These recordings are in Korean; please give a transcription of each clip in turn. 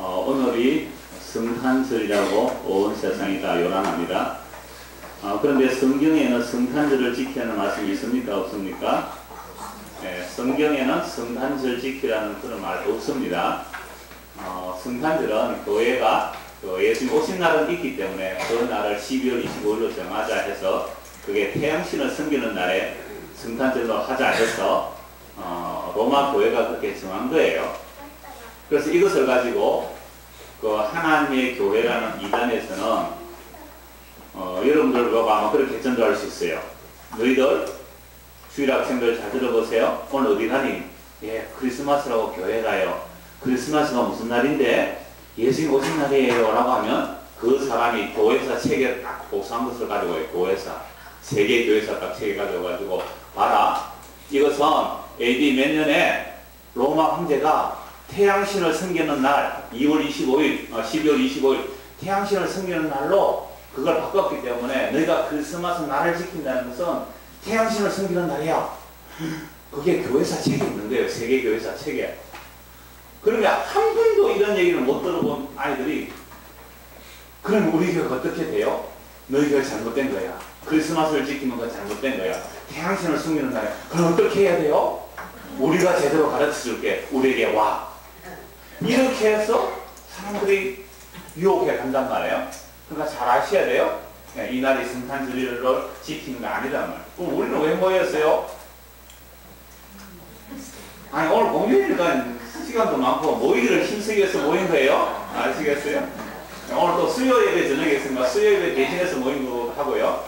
오늘이 성탄절이라고 온 세상이 다 요란합니다. 그런데 성경에는 성탄절을 지키라는 말씀이 있습니까? 없습니까? 네, 성경에는 성탄절 지키라는 그런 말 없습니다. 성탄절은 교회가 예수님 오신 날은 있기 때문에 그 날을 12월 25일로 정하자 해서 그게 태양신을 섬기는 날에 성탄절로 하자 해서 로마 교회가 그렇게 정한 거예요. 그래서 이것을 가지고 그 하나님의 교회라는 이단에서는 여러분들 보고 아마 그렇게 전도할 수 있어요. 너희들 주일 학생들 잘 들어보세요. 오늘 어디 가니? 예, 크리스마스라고 교회 가요. 크리스마스가 무슨 날인데? 예수님 오신 날이에요 라고 하면 그 사람이 교회사 책에 딱 복사한 것을 가지고 교회사 세계 교회사 딱 책에 가져가지고 봐라, 이것은 AD 몇 년에 로마 황제가 태양신을 섬기는 날 2월 25일 12월 25일 태양신을 섬기는 날로 그걸 바꿨기 때문에 너희가 크리스마스 날을 지킨다는 것은 태양신을 섬기는 날이야. 그게 교회사 책에 있는 거예요. 세계 교회사 책에. 그러면 한 번도 이런 얘기를 못 들어본 아이들이 그럼 우리 교회가 어떻게 돼요? 너희 교회 잘못된 거야. 크리스마스를 지키는 건 잘못된 거야. 태양신을 숨기는 날에 그럼 어떻게 해야 돼요? 우리가 제대로 가르쳐 줄게. 우리에게 와. 이렇게 해서 사람들이 유혹해 간단 말이에요. 그러니까 잘 아셔야 돼요. 이 날이 성탄절을 지키는 거 아니란 말이에요. 그럼 우리는 왜 모였어요? 아니 오늘 공휴일이니까 시간도 많고 모이기를 힘쓰기 위해서 모인 거예요. 아시겠어요? 오늘 또 수요 예배 저녁에 있으니까 수요 예배 대신해서 모인 거 하고요.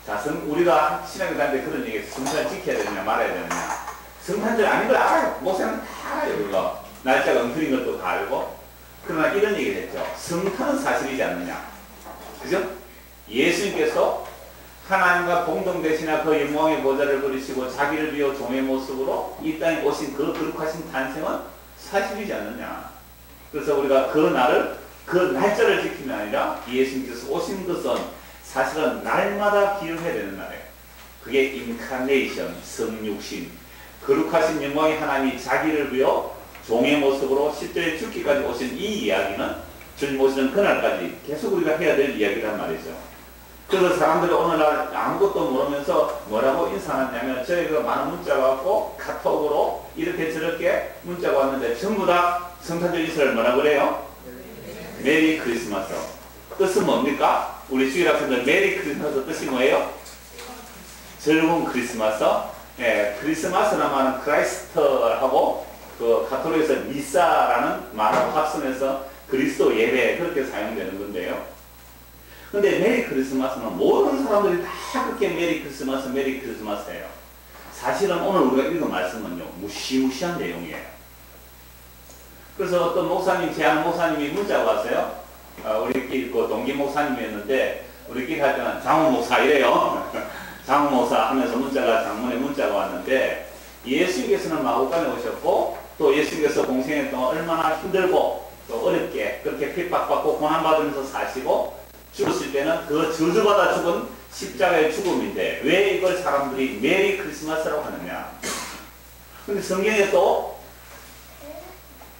자, 우리가 신앙에 다니는데 그런 얘기해서 성탄절 지켜야 되느냐 말아야 되느냐. 성탄절 아닌 걸 알아요. 목사는 다 알아요. 그거. 날짜가 엉터리인 것도 다 알고. 그러나 이런 얘기를 했죠. 성탄은 사실이지 않느냐. 그죠? 예수님께서 하나님과 공동되시나 그 영광의 보좌를 버리시고 자기를 비워 종의 모습으로 이 땅에 오신 그 거룩하신 탄생은 사실이지 않느냐. 그래서 우리가 그 날을, 그 날짜를 지키면 아니라 예수님께서 오신 것은 사실은 날마다 기억해야 되는 날이에요. 그게 인카네이션, 성육신, 거룩하신 영광의 하나님이 자기를 비워 종의 모습으로 십자가에 죽기까지 오신 이 이야기는 주님 오시는 그날까지 계속 우리가 해야 될 이야기란 말이죠. 그래서 사람들이 오늘날 아무것도 모르면서 뭐라고 인사하냐면 저희가 많은 문자가 왔고 카톡으로 이렇게 저렇게 문자가 왔는데 전부 다 성탄절 인사를 뭐라 그래요? 메리 크리스마스. 뜻은 뭡니까? 우리 주일 학생들 메리 크리스마스 뜻이 뭐예요? 즐거운 크리스마스. 예, 크리스마스라는 말은 크라이스트하고 그 가톨릭에서 미사라는 말하고 합성해서 그리스도 예배 그렇게 사용되는 건데요. 근데 메리 크리스마스는 모든 사람들이 다 그렇게 메리 크리스마스예요. 사실은 오늘 우리가 읽은 말씀은요, 무시무시한 내용이에요. 그래서 어떤 목사님, 제안 목사님이 문자가 왔어요. 우리끼리 그 동기 목사님이었는데 우리끼리 할 때는 장훈 목사 이래요. 장훈 목사 하면서 장문의 문자가 왔는데 예수님께서는 마구간에 오셨고 또 예수님께서 공생애 동안 얼마나 힘들고 또 어렵게 그렇게 핍박받고 고난받으면서 사시고 죽었을 때는 그 저주받아 죽은 십자가의 죽음인데 왜 이걸 사람들이 메리 크리스마스라고 하느냐. 근데 성경에 또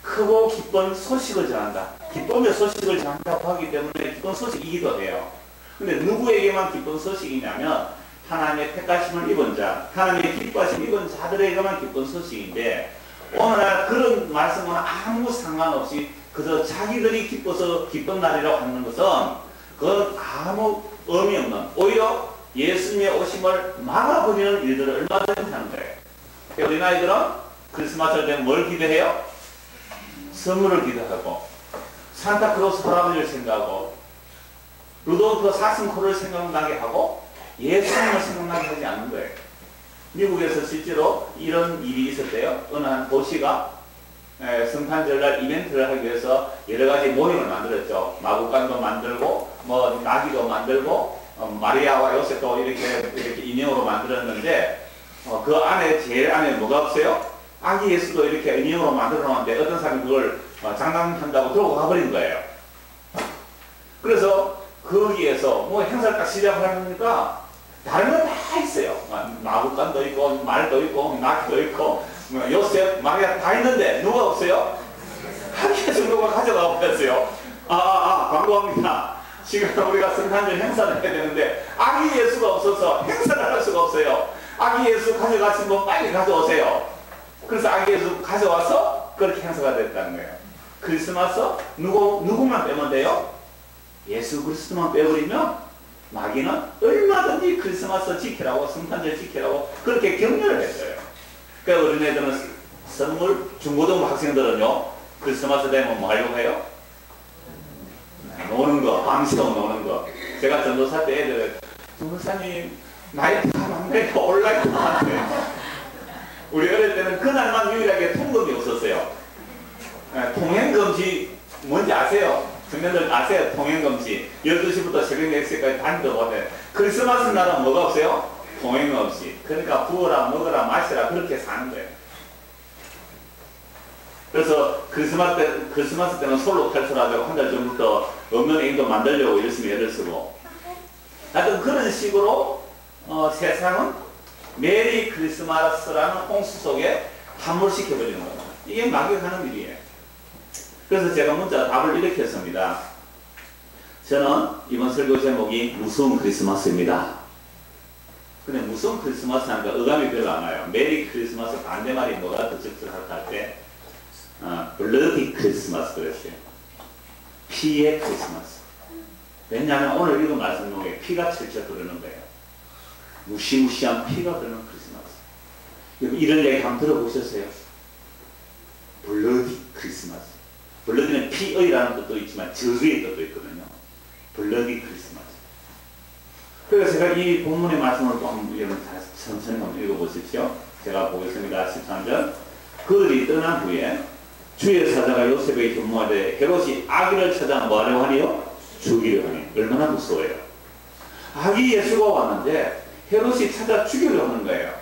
크고 기쁜 소식을 전한다. 기쁨의 소식을 전한다고 하기 때문에 기쁜 소식이기도 해요. 근데 누구에게만 기쁜 소식이냐면 하나님의 택하심을 입은 자, 하나님의 기뻐하심 입은 자들에게만 기쁜 소식인데 오늘날 그런 말씀은 아무 상관없이 그저 자기들이 기뻐서 기쁜 날이라고 하는 것은 그건 아무 의미 없는, 오히려 예수님의 오심을 막아버리는 일들을 얼마든지 하는 거예요. 우리 아이들은 크리스마스 때 뭘 기대해요? 선물을 기대하고 산타크로스 할아버지를 생각하고 루돌프 사슴코를 생각나게 하고 예수님을 생각나게 하지 않는 거예요. 미국에서 실제로 이런 일이 있었대요. 어느 한 도시가 성탄절날 이벤트를 하기 위해서 여러 가지 모임을 만들었죠. 마구간도 만들고 뭐 나귀도 만들고 마리아와 요셉도 이렇게 인형으로 만들었는데 그 안에 제일 안에 뭐가 없어요? 아기 예수도 이렇게 인형으로 만들어 놓았는데 어떤 사람이 그걸 장난한다고 들고 가버린 거예요. 그래서 거기에서 뭐 행사를 딱 시작하니까 다른 건 다 있어요. 마구간도 있고 말도 있고 나귀도 있고 요셉, 마리아 다 있는데 누가 없어요? 아기 아기 예수 누가 가져가 버렸어요. 광고합니다. 지금 우리가 성탄절 행사를 해야 되는데 아기 예수가 없어서 행사를 할 수가 없어요. 아기 예수 가져가신 분 빨리 가져오세요. 그래서 아기 예수 가져와서 그렇게 행사가 됐다는 거예요. 크리스마스 누구만 빼면 돼요? 예수 그리스도만 빼버리면 마귀는 얼마든지 크리스마스 지키라고 성탄절 지키라고 그렇게 격려를 했어요. 그러니까 어린애들은 선물, 중고등부 학생들은요 크리스마스 되면 뭐 하려고 해요? 노는 거, 밤새워 노는 거. 제가 전도사 때 애들 전도사님 나이트가 많네 온라인 많네. 우리 어릴 때는 그날만 유일하게 통금이 없었어요. 통행금지 뭔지 아세요? 청년들 아세요? 통행금지 12시부터 새벽 4시까지 다니도 못해. 크리스마스 날은 뭐가 없어요? 통행금지. 그러니까 부어라 먹어라 마시라 그렇게 사는 거예요. 그래서 크리스마스 때는 솔로 탈출하자고 한 달 전부터 없는 애인도 만들려고 열심히 애를 쓰고 하여튼 그런 식으로 세상은 메리 크리스마스라는 홍수 속에 함몰시켜버리는 겁니다. 이게 마귀가 하는 일이에요. 그래서 제가 문자 답을 이렇게 했습니다. 저는 이번 설교 제목이 무서운 크리스마스입니다. 근데 무서운 크리스마스 하니까 어감이 별로 안 와요. 메리 크리스마스 반대말이 뭐가 더 적절할까 할 때 블러디 크리스마스 그랬어요. 피의 크리스마스. 왜냐하면 오늘 읽은 말씀 중에 피가 철철 흐르는 거예요. 무시무시한 피가 흐르는 크리스마스. 이런 얘기 한번 들어보셨어요? 블러디 크리스마스. 블러디는 피의라는 뜻도 있지만 저주의 뜻도 있거든요. 블러디 크리스마스. 그래서 제가 이 본문의 말씀을 또 한번 천천히 한번 읽어보십시오. 제가 보겠습니다. 13절. 그들이 떠난 후에 주의 사자가 요셉에게 현무하되 헤롯이 아기를 찾아 뭐하려고 하니요? 죽이려 하니. 얼마나 무서워요. 아기 예수가 왔는데 헤롯이 찾아 죽이려 하는 거예요.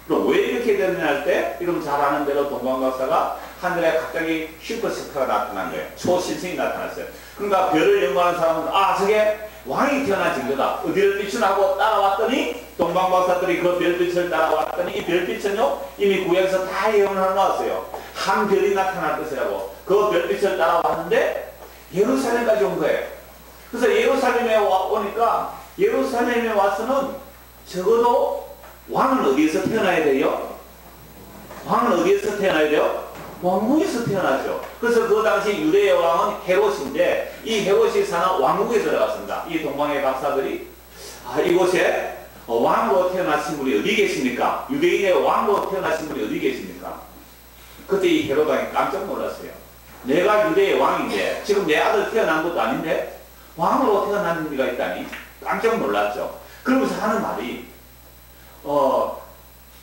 그럼 왜 이렇게 됐느냐 할 때 이런 잘 아는 대로 동방박사가 하늘에 갑자기 슈퍼스타가 나타난 거예요. 초신성이 나타났어요. 그러니까 별을 연구하는 사람은 저게 왕이 태어난 증거다. 어디를 비추나고 따라왔더니 동방박사들이 그 별빛을 따라왔더니 이 별빛은요 이미 구약에서 다 예언을 해놨어요. 한 별이 나타날 것이라고. 그 별빛을 따라왔는데 예루살렘까지 온 거예요. 그래서 예루살렘에 오니까 예루살렘에 와서는 적어도 왕은 어디에서 태어나야 돼요? 왕은 어디에서 태어나야 돼요? 왕국에서 태어나죠. 그래서 그 당시 유대의 왕은 헤롯인데 이 헤롯이 사는 왕국에 들어갔습니다. 이 동방의 박사들이 이곳에 왕으로 태어나신 분이 어디 계십니까? 유대인의 왕으로 태어나신 분이 어디 계십니까? 그때 이 헤롯 왕이 깜짝 놀랐어요. 내가 유대의 왕인데 지금 내 아들 태어난 것도 아닌데 왕으로 태어난 이가 있다니 깜짝 놀랐죠. 그러면서 하는 말이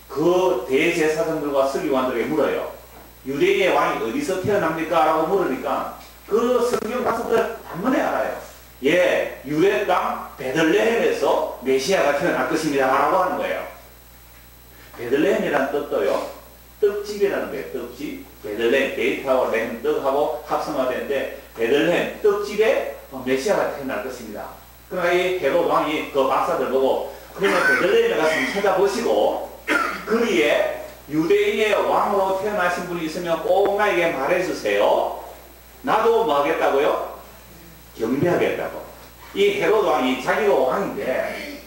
그 대제사장들과 서기관들에게 물어요. 유대인의 왕이 어디서 태어납니까? 라고 물으니까 그 성경 가서들 단번에 알아요. 예, 유대 땅 베들레헴에서 메시아가 태어날 것입니다. 라고 하는 거예요. 베들레헴이라는 뜻도요. 떡집이라는 거예요. 떡집. 베들레헴, 베이트하고 레헴 떡하고 합성화되는데 베들레헴 떡집에 메시아가 태어날 것입니다. 그러니까 이 헤롯 왕이 그 박사들 보고 그러면 베들레헴에 가서 찾아보시고 거기에 유대인의 왕으로 태어나신 분이 있으면 꼭 나에게 말해주세요. 나도 뭐 하겠다고요? 경배하겠다고. 이 헤롯 왕이 자기가 왕인데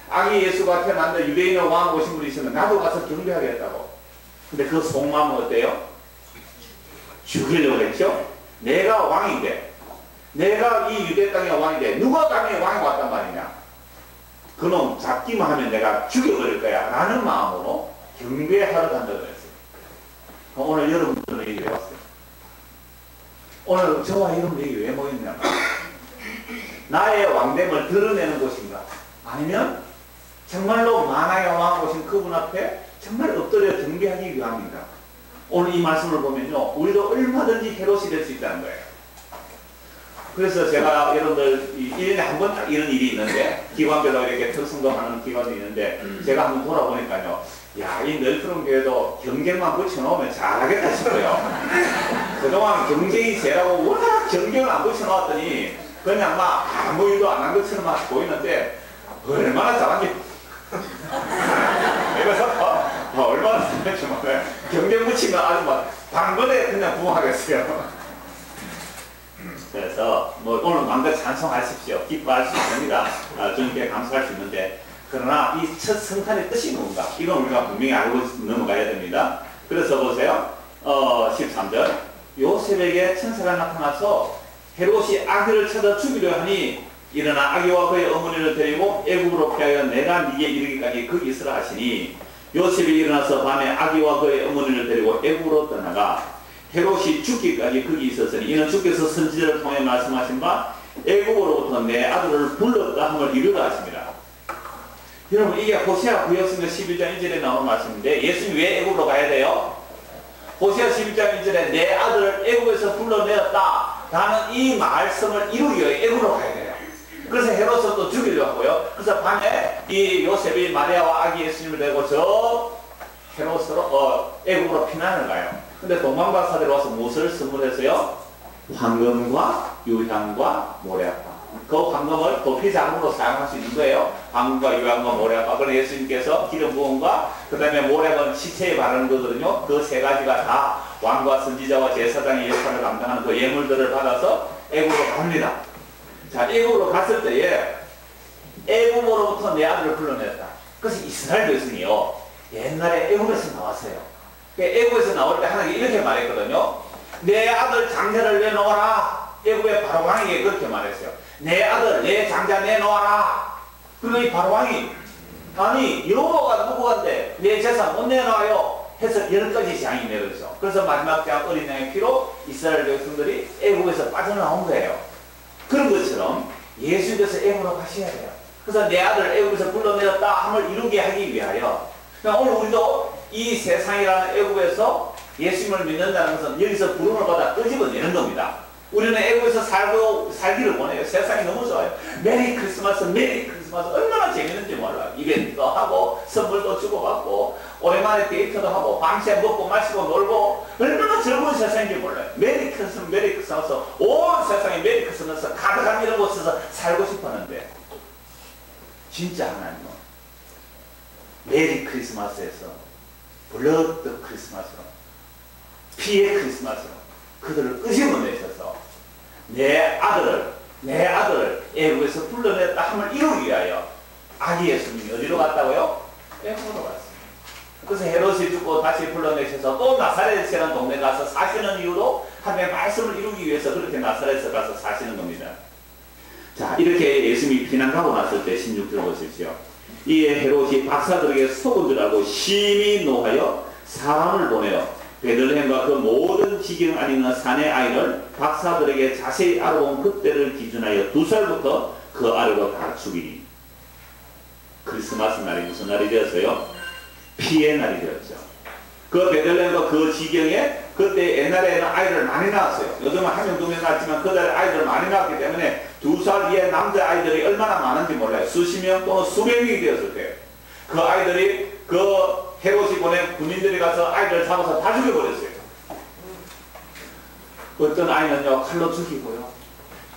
아기 예수가 태어났는데 유대인의 왕 오신 분이 있으면 나도 가서 경배하겠다고. 근데 그 속마음은 어때요? 죽이려고 했죠? 내가 왕인데 내가 이 유대 땅의 왕인데 누가 땅에 왕이 왔단 말이냐? 그놈 잡기만 하면 내가 죽여버릴 거야 라는 마음으로 경배하러 간다고 했어요. 오늘 여러분들은 얘기 왜 왔어요? 오늘 저와 여러분들이 왜 모였냐면 나의 왕됨을 드러내는 곳인가? 아니면 정말로 만화의 왕 오신 그분 앞에 정말 엎드려 경배하기 위함인가? 오늘 이 말씀을 보면요 우리도 얼마든지 헤롯이 될 수 있다는 거예요. 그래서 제가 여러분들 1년에 한 번 딱 이런 일이 있는데 기관별로 이렇게 특성도하는 기관이 있는데 제가 한번 돌아보니까요 야, 이 널프런 교회도 경쟁만 붙여놓으면 잘하겠다 싶어요. 그동안 경쟁이 죄라고 워낙 경쟁을 안 붙여놓았더니 그냥 막 아무 일도 안 한 것처럼 막 보이는데 얼마나 잘한지 이래서 얼마나 잘한지 몰라요. 경쟁 붙이면 아주 막 당근에 그냥 부응하겠어요. 그래서 뭐 오늘 마음껏 찬송하십시오. 기뻐하시면 됩니다. 주님께 감사할 수 있는데, 그러나 이 첫 성탄의 뜻이 뭔가, 이건 우리가 분명히 알고 넘어가야 됩니다. 그래서 보세요. 13절. 요셉에게 천사가 나타나서 헤롯이 아기를 찾아 죽이려 하니 일어나 아기와 그의 어머니를 데리고 애굽으로 피하여 내가 네게 이르기까지 거기 있으라 하시니, 요셉이 일어나서 밤에 아기와 그의 어머니를 데리고 애굽으로 떠나가 헤롯이 죽기까지 거기 있었으니, 이는 주께서 선지자를 통해 말씀하신 바 애굽으로부터 내 아들을 불렀다 함을 이루라 하십니다. 여러분, 이게 호세아 구역성경 11장 1절에 나오는 말씀인데, 예수님이 왜 애굽으로 가야 돼요? 호세아 11장 1절에 내 아들을 애굽에서 불러내었다 라는 이 말씀을 이루기 위해 애굽으로 가야 돼요. 그래서 헤롯은 또 죽이려고 하고요. 그래서 밤에 이 요셉이 마리아와 아기 예수님을 데리고 저 헤롯으로 애굽으로 피난을 가요. 근데 동방박사들이 와서 무엇을 선물했어요? 황금과 유향과 모래아까. 그 황금을 도피자금으로 사용할 수 있는 거예요. 황금과 유향과 모래아까. 그래서 예수님께서 기름 부음과 그 다음에 모래는 시체에 바르는 거거든요. 그 세 가지가 다 왕과 선지자와 제사장의 역할을 감당하는 그 예물들을 받아서 애굽으로 갑니다. 자, 애굽으로 갔을 때에 애굽으로부터 내 아들을 불러냈다. 그래서 이스라엘 백성이요, 옛날에 애굽에서 나왔어요. 애굽에서 나올 때 하나님이 이렇게 말했거든요. 내 아들 장자를 내놓아라. 애굽의 바로왕에게 그렇게 말했어요. 내 아들, 내 장자 내놓아라. 그러니 바로왕이, 아니 여호와가 누구한테 내 재산 못 내놔요 해서 10가지 재앙이 내려졌죠. 그래서 마지막 재앙 어린 양의 피로 이스라엘 백성들이 애굽에서 빠져나온 거예요. 그런 것처럼 예수께서 애굽으로 가셔야 돼요. 그래서 내 아들 애굽에서 불러내었다 함을 이루게 하기 위하여, 그러니까 오늘 우리도 이 세상이라는 애굽에서 예수님을 믿는다는 것은 여기서 부름을 받아 끄집어내는 겁니다. 우리는 애굽에서 살기를 원해요. 세상이 너무 좋아요. 메리 크리스마스, 메리 크리스마스. 얼마나 재밌는지 몰라요. 이벤트도 하고 선물도 주고받고 오랜만에 데이트도 하고 밤새 먹고 마시고 놀고 얼마나 즐거운 세상인지 몰라요. 메리 크리스마스, 메리 크리스마스. 온 세상에 메리 크리스마스 가득한 이런 곳에서 살고 싶었는데, 진짜 하나님은 메리 크리스마스에서 블러드 크리스마스로, 피의 크리스마스로 그들을 끄집어내셔서 내 아들을 애굽에서 불러냈다 함을 이루기 위하여 아기 예수님이 어디로 갔다고요? 애굽으로 갔습니다. 그래서 헤롯이 죽고 다시 불러내셔서 또 나사렛이라는 동네 가서 사시는 이유로 하나님의 말씀을 이루기 위해서 그렇게 나사렛에 가서 사시는 겁니다. 자, 이렇게 예수님이 피난 가고 났을 때 16절 보십시오. 이에 헤롯이 박사들에게 속은 줄 알고 심히 노하여 사람을 보내어 베들레헴과 그 모든 지경 안에 있는 산의 아이를 박사들에게 자세히 알아본 그때를 기준하여 2살부터 그 아래로 다 죽이니. 크리스마스 날이 무슨 날이 되었어요? 피의 날이 되었죠. 그 베들레헴과 그 지경에 그때 옛날에는 아이를 많이 낳았어요. 요즘은 1명, 2명 낳았지만 그때 아이들을 많이 낳았기 때문에 2살 이하 남자 아이들이 얼마나 많은지 몰라요. 수십 명 또는 수백 명이 되었을 거예요. 그 아이들이 그 헤롯이 보낸 군인들이 가서 아이들을 잡아서 다 죽여버렸어요. 어떤 아이는요 칼로 죽이고요.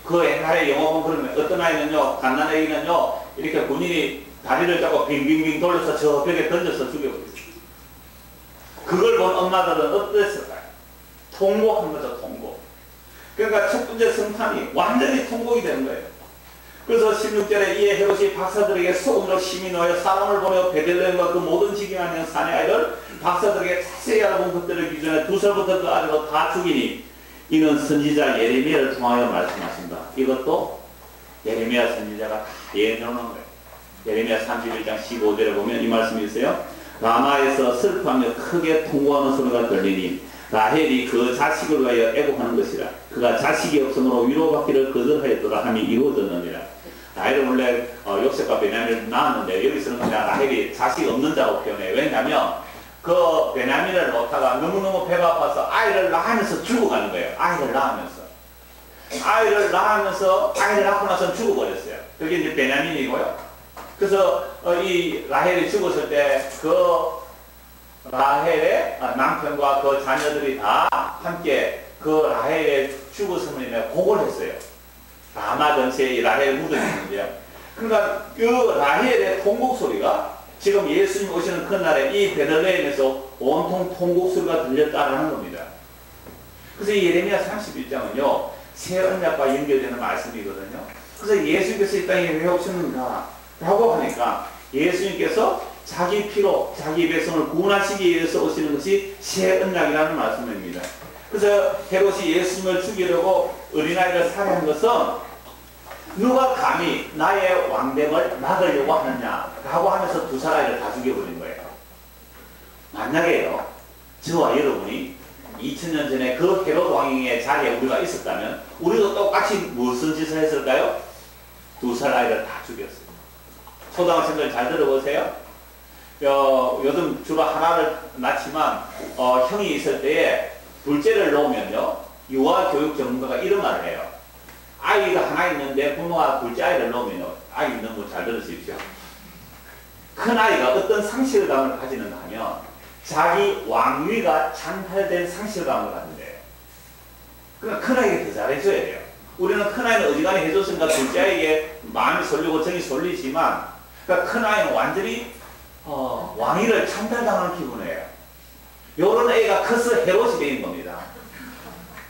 그 옛날에 영화 보면 그러면 어떤 아이는요, 갓난아기는요 이렇게 군인이 다리를 잡고 빙빙빙 돌려서 저 벽에 던져서 죽여버렸어요. 그걸 본 엄마들은 어땠을까요? 통곡한 거죠, 통곡. 그러니까 첫 번째 성탄이 완전히 통곡이 되는 거예요. 그래서 16절에 이에 헤롯이 박사들에게 소금으로 심히 노하여 사람을 보내어 베들레헴과 그 모든 지경 안에 있는 산의 아이를 박사들에게 자세히 알아본 것들을 기준에 2살부터 그 아래로 다 죽이니, 이는 선지자 예레미야를 통하여 말씀하신다. 이것도 예레미야 선지자가 다 예언해놓은 거예요. 예레미야 31장 15절에 보면 이 말씀이 있어요. 라마에서 슬퍼하며 크게 통곡하는 소리가 들리니 라헬이 그 자식을 위하여 애곡하는 것이라. 그가 자식이 없으므로 위로받기를 거절하였더라 함이 이루어졌느니라. 라헬은 원래 요셉과 베냐민을 낳았는데 여기서는 그냥 라헬이 자식이 없는 자고 표현해요. 왜냐하면 그 베냐민을 놓다가 너무너무 배가 아파서 아이를 낳으면서 죽어가는 거예요. 아이를 낳고 나서 죽어버렸어요. 그게 이제 베냐민이고요. 그래서 이 라헬이 죽었을 때 그 라헬의 남편과 그 자녀들이 다 함께 그 라헬의 죽었음을 인해 곡을 했어요. 라마 전체에 라헬 무덤이 있는데요. 그러니까 그 라헬의 통곡 소리가 지금 예수님 오시는 그날에 이 베들레헴에서 온통 통곡 소리가 들렸다라는 겁니다. 그래서 이 예레미야 31장은요 새 언약과 연결되는 말씀이거든요. 그래서 예수님께서 이 땅에 왜 오셨는가 라고 하니까 예수님께서 자기 피로 자기 백성을 구원하시기 위해서 오시는 것이 새 언약이라는 말씀입니다. 그래서 헤롯이 예수님을 죽이려고 어린아이를 살해한 것은 누가 감히 나의 왕됨을 막으려고 하느냐라고 하면서 두 사람을 다 죽여버린 거예요. 만약에요, 저와 여러분이 2000년 전에 그 헤롯 왕의 자리에 우리가 있었다면 우리도 똑같이 무슨 짓을 했을까요? 두 살 아이를 다 죽였어요. 초등학생들 잘 들어보세요. 요즘 주로 하나를 낳지만 형이 있을 때에 둘째를 놓으면요, 유아교육 전문가가 이런 말을 해요. 아이가 하나 있는데 부모가 둘째 아이를 놓으면 아이 있는 거 잘 들으십시오. 큰 아이가 어떤 상실감을 가지는가 하면 자기 왕위가 찬탈된 상실감을 갖는데요. 그러니까 큰 아이에게 더 잘해줘야 돼요. 우리는 큰 아이는 어지간히 해줬으니까 둘째 아이에게 마음이 쏠리고 정이 쏠리지만, 그러니까 큰 아이는 완전히 왕위를 찬탈당하는 기분이에요. 요런 애가 커서 헤롯이 되는 겁니다.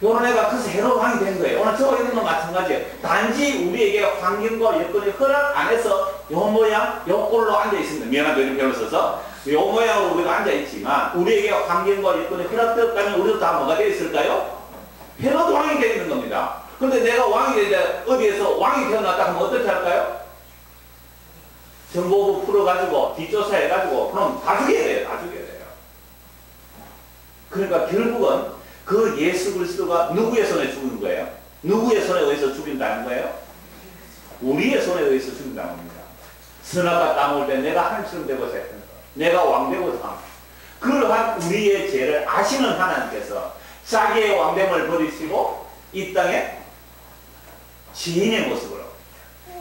요런 애가 커서 헤롯 왕이 된 거예요. 오늘 저와 이런 건 마찬가지예요. 단지 우리에게 환경과 여건이 허락 안 해서 요 모양, 요 꼴로 앉아 있습니다. 미안하게 이런 표현을 써서 요 모양으로 우리가 앉아 있지만 우리에게 환경과 여건이 허락되었다면 우리도 다 뭐가 되어 있을까요? 헤롯 왕이 되어 있는 겁니다. 근데 내가 왕이 되는데 어디에서 왕이 태어났다 하면 어떻게 할까요? 정보부 풀어가지고 뒷조사해가지고 그럼 다 죽여야 돼요. 다 죽여야 돼요. 그러니까 결국은 그 예수 그리스도가 누구의 손에 죽은 거예요? 누구의 손에 의해서 죽인다는 거예요? 우리의 손에 의해서 죽인다는 겁니다. 선악과 땀을 때 내가 하나님처럼 되고자 했던 거, 내가 왕 되고자 합니다. 그러한 우리의 죄를 아시는 하나님께서 자기의 왕됨을 버리시고 이 땅에 죄인의 모습으로,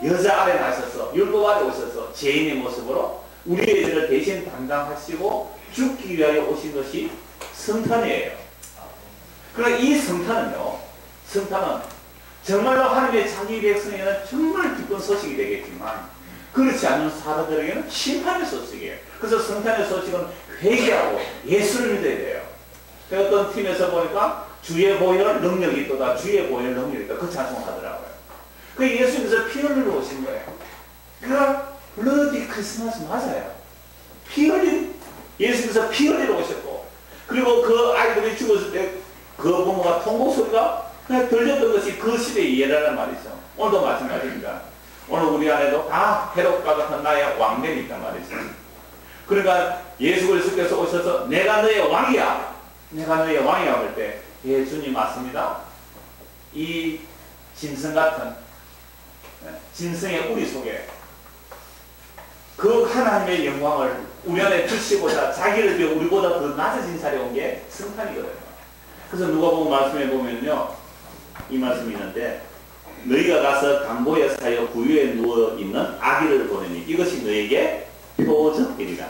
여자 아래 나셔서 율법 아래 오셔서 죄인의 모습으로 우리의 죄를 대신 담당하시고 죽기 위하여 오신 것이 성탄이에요. 그러나 이 성탄은요, 성탄은 정말로 하나님의 자기 백성에게는 정말 기쁜 소식이 되겠지만 그렇지 않은 사람들에게는 심판의 소식이에요. 그래서 성탄의 소식은 회개하고 예수를 믿어야 돼요. 어떤 팀에서 보니까 주의 보혈 능력이 있도다, 주의 보혈 능력이 있다, 그 찬송하더라고요. 그 예수님께서 피 흘리러 오신 거예요. 그러니까 블러디 크리스마스 맞아요. 피 흘린, 예수님께서 피 흘리러 오셨고, 그리고 그 아이들이 죽었을 때 그 부모가 통곡 소리가 그냥 들렸던 것이 그 시대의 이해라는 말이죠. 오늘도 마찬가지입니다. 오늘 우리 안에도 다 헤롯과 같은 나의 왕됨이 있단 말이죠. 그러니까 예수 그리스도께서 오셔서 내가 너의 왕이야, 내가 너의 왕이야 할 때, 예, 주님 맞습니다. 이 짐승 같은 짐승의 우리 속에 그 하나님의 영광을 우리 안에 주시고자 자기를 비워 우리보다 더 낮아진 자리에 온 게 성탄이거든요. 그래서 누가복음 말씀에 보면요, 이 말씀이 있는데, 너희가 가서 강보에 사여 구유에 누워있는 아기를 보내니 이것이 너에게 표적이니라.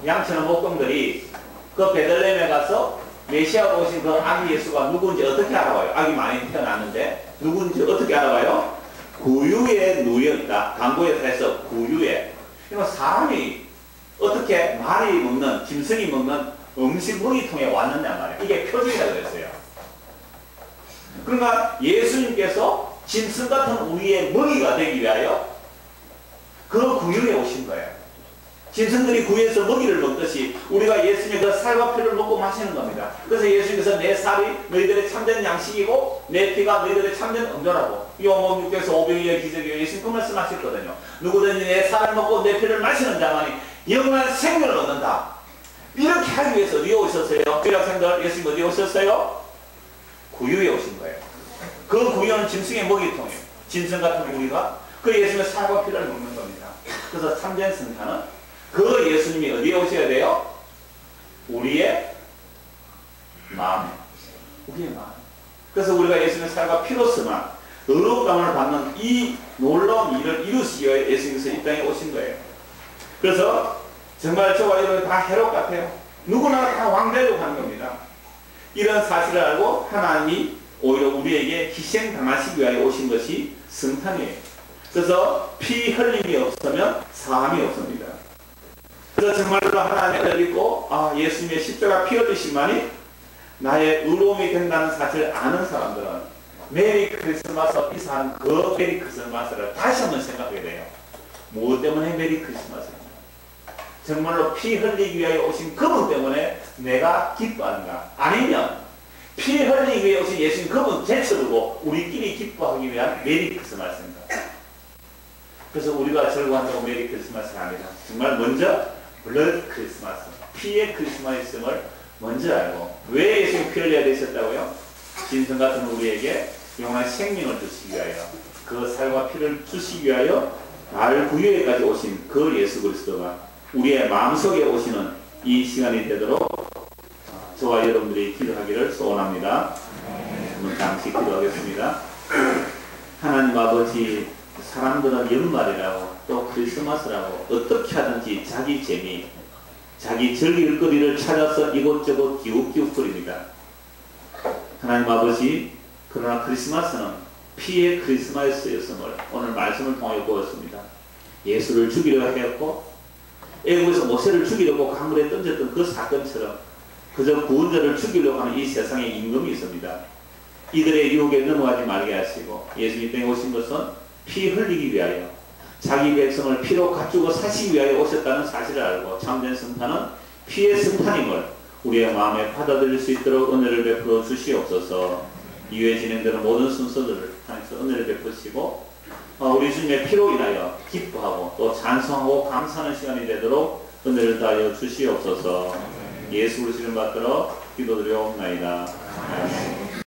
양치는 목동들이 그 베들레헴에 가서 메시아가 오신 그 아기 예수가 누구인지 어떻게 알아봐요? 아기 많이 태어났는데 누구인지 어떻게 알아봐요? 구유에 누워있다. 강보에 사여서 구유에. 그러니까 사람이 어떻게 말이 먹는, 짐승이 먹는 음식 먹이통에 왔느냐 말이에요. 이게 표적이라고 했어요. 그러니까 예수님께서 짐승 같은 우리의 먹이가 되기 위하여 그 구유에 오신 거예요. 짐승들이 구유에서 먹이를 먹듯이 우리가 예수님의 그 살과 피를 먹고 마시는 겁니다. 그래서 예수님께서 내 살이 너희들의 참된 양식이고 내 피가 너희들의 참된 음료라고 요한복음 6장에서 오병이어 기적이요 예수님 그 말씀하셨거든요. 누구든지 내 살을 먹고 내 피를 마시는 자만이 영원한 생명을 얻는다. 이렇게 하기 위해서 어디에 오셨어요? 교학생들, 예수님 어디에 오셨어요? 구유에 오신 거예요. 그 구유는 짐승의 먹이통이에요. 짐승 같은 우리가 그 예수님의 살과 피를 먹는 겁니다. 그래서 참된 성탄은 그 예수님이 어디에 오셔야 돼요? 우리의 마음에. 우리의 마음. 그래서 우리가 예수님의 살과 피로서만 의롭다함을 받는 이 놀라운 일을 이루시기 위해 예수님께서 이 땅에 오신 거예요. 그래서 정말 저와 여러분 다 헤롯 같아요. 누구나 다 왕되려고 하는 겁니다. 이런 사실을 알고 하나님이 오히려 우리에게 희생당하시기 위하여 오신 것이 성탄이에요. 그래서 피 흘림이 없으면 사함이 없습니다. 그래서 정말로 하나님을 믿고 예수님의 십자가 피 흘리심만이 나의 의로움이 된다는 사실을 아는 사람들은 메리 크리스마스 이상 그 메리 크리스마스를 다시 한번 생각하게 돼요. 무엇 때문에 메리 크리스마스입니까? 정말로 피 흘리기 위하여 오신 그분 때문에 내가 기뻐하는가? 아니면 피 흘리기 위해 오신 예수님 그분 제쳐두고 우리끼리 기뻐하기 위한 메리 크리스마스입니다. 그래서 우리가 즐거워한다고 메리 크리스마스가 아니라 정말 먼저 블러드 크리스마스, 피의 크리스마스임을 먼저 알고 왜 예수님이 피 흘려야 되셨다고요? 진성 같은 우리에게 영원한 생명을 주시기 위하여 그 살과 피를 주시기 위하여 날 구유에까지 오신 그 예수 그리스도가 우리의 마음속에 오시는 이 시간이 되도록 저와 여러분들이 기도하기를 소원합니다. 한번 잠시 기도하겠습니다. 하나님 아버지, 사람들은 연말이라고 또 크리스마스라고 어떻게 하든지 자기 재미, 자기 즐길 거리를 찾아서 이곳저곳 기웃기웃거립니다. 하나님 아버지, 그러나 크리스마스는 피의 크리스마스였음을 오늘 말씀을 통해 보았습니다. 예수를 죽이려 했고 애국에서 모세를 죽이려고 강물에 던졌던 그 사건처럼 그저 구원자를 죽이려고 하는 이 세상에 임금이 있습니다. 이들의 유혹에 넘어가지 말게 하시고 예수님 땅에 오신 것은 피 흘리기 위하여 자기 백성을 피로 갖추고 사시기 위하여 오셨다는 사실을 알고 참된 성탄은 피의 성탄임을 우리의 마음에 받아들일 수 있도록 은혜를 베풀어 주시옵소서. 이후에 진행되는 모든 순서들을 하나님께서 은혜를 베푸시고 우리 주님의 피로 인하여 기뻐하고 또 찬송하고 감사하는 시간이 되도록 은혜를 다하여 주시옵소서. 예수 그리스도 이름 받들어 기도드려옵나이다. 아멘.